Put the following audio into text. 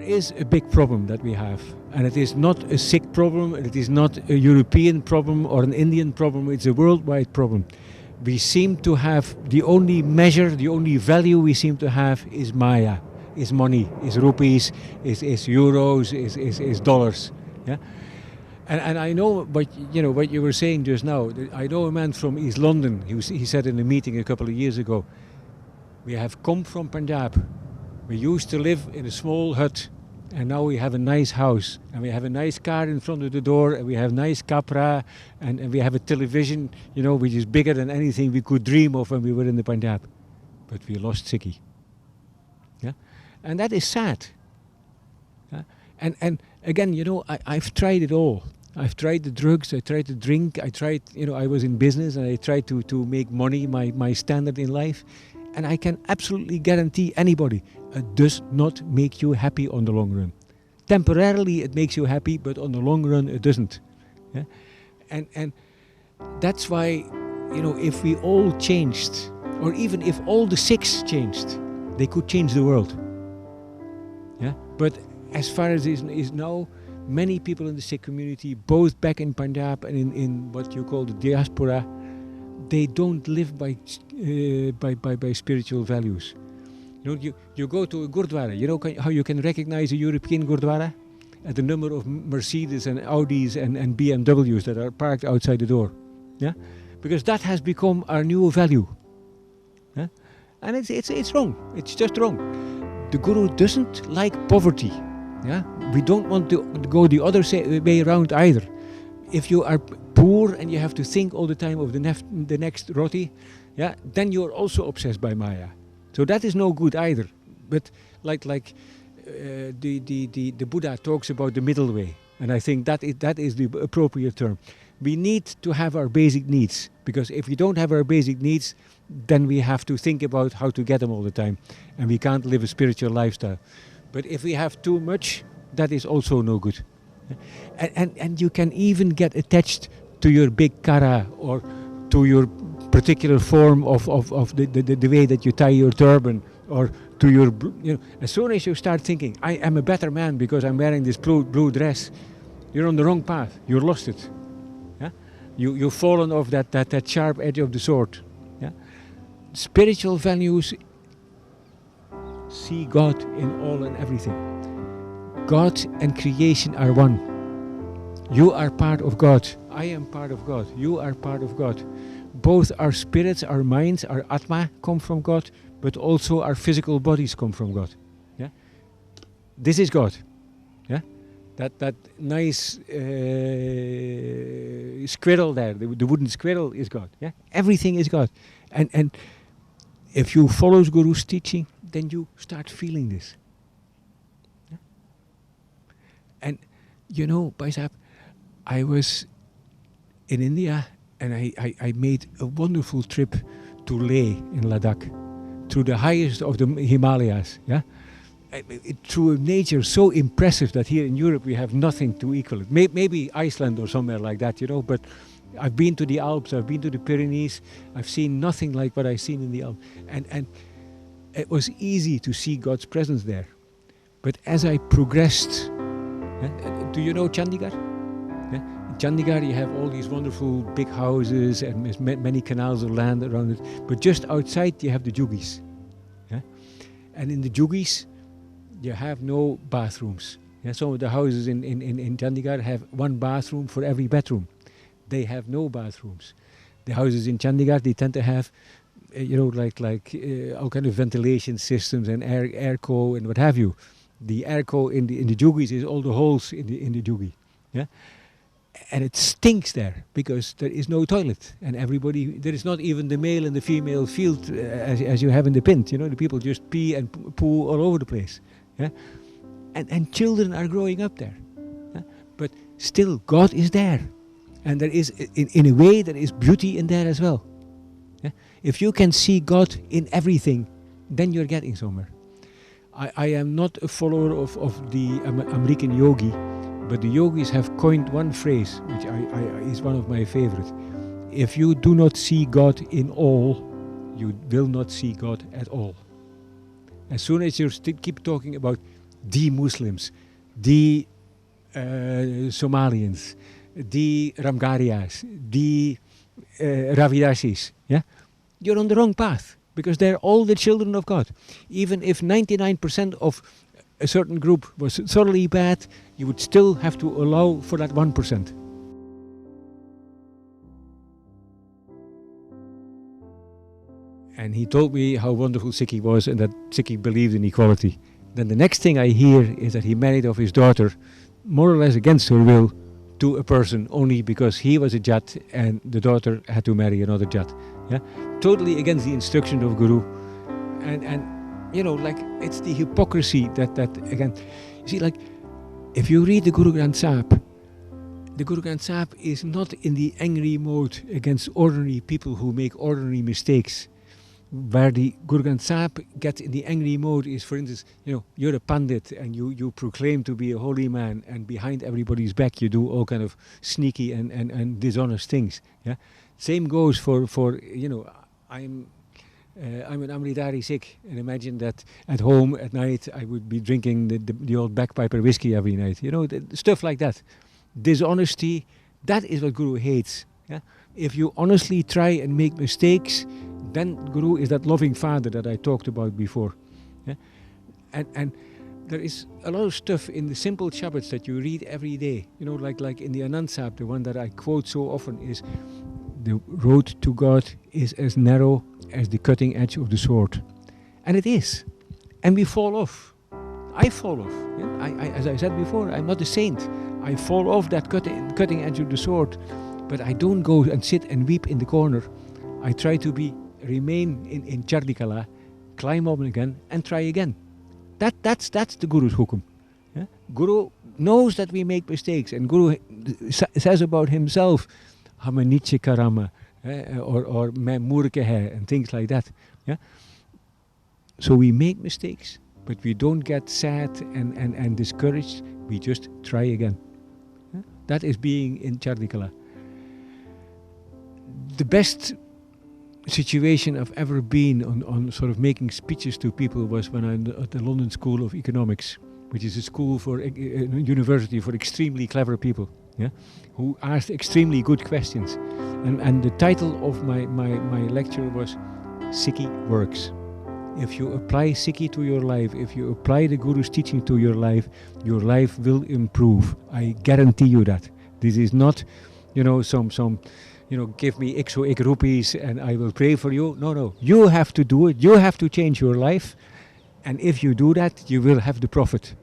There is a big problem that we have, and it is not a Sikh problem, it is not a European problem or an Indian problem, it's a worldwide problem. We seem to have the only measure, the only value we seem to have is Maya, is money, is rupees, is euros, is dollars. Yeah? And I know what you were saying just now. I know a man from East London. He said in a meeting a couple of years ago, we have come from Panjab. We used to live in a small hut, and now we have a nice house, and we have a nice car in front of the door, and we have nice kapra, and we have a television, which is bigger than anything we could dream of when we were in the Panjab. But we lost Sikhí. Yeah? And that is sad. Yeah? And again, I've tried it all. I've tried the drugs, I tried the drink, I was in business, and I tried to make money my standard in life. And I can absolutely guarantee anybody, it does not make you happy on the long run. Temporarily it makes you happy, but on the long run it doesn't. Yeah? And that's why, if we all changed, or even if all the Sikhs changed, they could change the world. Yeah? But as far as it is now, many people in the Sikh community, both back in Panjab and in what you call the diaspora, they don't live by spiritual values. You go to a Gurdwara, how you can recognize a European Gurdwara? At the number of Mercedes and Audis and BMWs that are parked outside the door. Yeah? Because that has become our new value. Yeah? And it's wrong. It's just wrong. The Guru doesn't like poverty. Yeah? We don't want to go the other way around either. If you are poor and you have to think all the time of the next roti, yeah, then you're also obsessed by Maya. So that is no good either. But like the Buddha talks about the middle way, and I think that is the appropriate term. We need to have our basic needs, because if we don't have our basic needs, then we have to think about how to get them all the time, and we can't live a spiritual lifestyle. But if we have too much, that is also no good. And you can even get attached to your big kara or to your particular form of the way that you tie your turban, or to your, as soon as you start thinking, I am a better man because I'm wearing this blue dress, you're on the wrong path, you're lost it. Yeah? You've fallen off that sharp edge of the sword. Yeah? Spiritual values see God in all and everything. God and creation are one. You are part of God. I am part of God. You are part of God. Both our spirits, our minds, our atma come from God, but also our physical bodies come from God. Yeah? This is God. Yeah? That nice squirrel there, the wooden squirrel is God. Yeah? Everything is God. And if you follow Guru's teaching, then you start feeling this. Yeah? And Bhai Sahib, I was in India, and I made a wonderful trip to Leh in Ladakh, through the highest of the Himalayas. Yeah, through a nature so impressive that here in Europe we have nothing to equal it. Maybe Iceland or somewhere like that, But I've been to the Alps, I've been to the Pyrenees, I've seen nothing like what I've seen in the Alps, and it was easy to see God's presence there. But as I progressed, do you know Chandigarh? Yeah? In Chandigarh you have all these wonderful big houses and many canals of land around it. But just outside you have the jugis. Yeah? And in the jugis you have no bathrooms. Yeah? Some of the houses in Chandigarh have one bathroom for every bedroom. They have no bathrooms. The houses in Chandigarh, they tend to have all kind of ventilation systems and airco and what have you. The airco in the jugis is all the holes in the jugi. Yeah? And it stinks there because there is no toilet, and there is not even the male and the female field as you have in the Pint. The people just pee and poo all over the place. Yeah? And children are growing up there. Yeah? But still, God is there. And there is, in a way, there is beauty in there as well. Yeah? If you can see God in everything, then you're getting somewhere. I am not a follower of the American yogi, but the yogis have coined one phrase, which is one of my favorites. If you do not see God in all, you will not see God at all. As soon as you keep talking about the Muslims, the Somalians, the Ramgarias, the Ravidasis, yeah, you're on the wrong path, because they're all the children of God. Even if 99% of a certain group was thoroughly bad, you would still have to allow for that 1%. And he told me how wonderful Sikhí was and that Sikhí believed in equality. Then the next thing I hear is that he married off his daughter, more or less against her will, to a person only because he was a Jat and the daughter had to marry another Jat. Yeah? Totally against the instruction of Guru. And you know, like, it's the hypocrisy that again, you see, like, if you read the Guru Granth Sahib is not in the angry mode against ordinary people who make ordinary mistakes. Where the Guru Granth Sahib gets in the angry mode is, for instance, you know, you're a pandit and you proclaim to be a holy man, and behind everybody's back you do all kind of sneaky and dishonest things. Yeah, same goes for you know, I'm an Amritari Sikh, and imagine that at home at night I would be drinking the old bagpiper whiskey every night. You know, stuff like that. Dishonesty, that is what Guru hates. Yeah, if you honestly try and make mistakes, then Guru is that loving father that I talked about before. Yeah? And there is a lot of stuff in the simple Shabbats that you read every day. You know, like in the Anand Sahib, the one that I quote so often is, the road to God is as narrow as the cutting edge of the sword. And it is. And we fall off. I fall off. Yeah? As I said before, I'm not a saint. I fall off that cutting edge of the sword. But I don't go and sit and weep in the corner. I try to remain in Chardikala, climb up again and try again. That's the Guru's hukum. Yeah? Guru knows that we make mistakes, and Guru says about himself, "Hame niche karama," or "Main murke hai," and things like that. Yeah? So we make mistakes, but we don't get sad and discouraged. We just try again. Yeah? That is being in Chardikala. The best situation I've ever been on sort of making speeches to people was when I'm at the London School of Economics, which is a school for a university for extremely clever people, yeah, who asked extremely good questions. And the title of my lecture was Sikhí Works. If you apply Sikhí to your life, if you apply the Guru's teaching to your life will improve. I guarantee you that. This is not, you know, some you know, give me X or X rupees and I will pray for you. No. You have to do it. You have to change your life. And if you do that, you will have the profit.